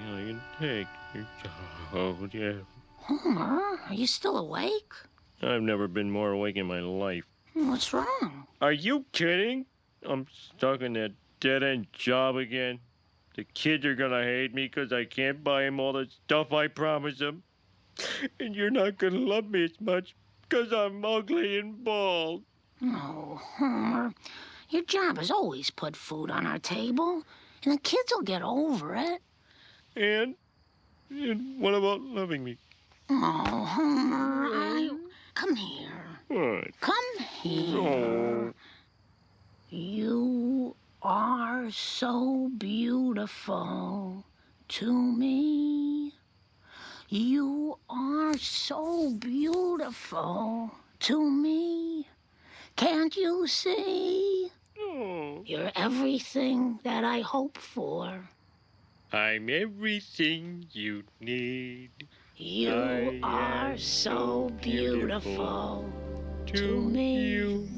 you can take your child, yeah. Homer, are you still awake? I've never been more awake in my life. What's wrong? Are you kidding? I'm stuck in that dead-end job again. The kids are gonna hate me because I can't buy them all the stuff I promised them. And you're not gonna love me as much because I'm ugly and bald. Oh, Homer, your job has always put food on our table, and the kids will get over it. And what about loving me? Oh, Homer, come here. What? Come here. Oh. You are so beautiful to me. You are so beautiful to me. Can't you see? Oh. You're everything that I hope for. I'm everything you need. You I are am so beautiful to me. you.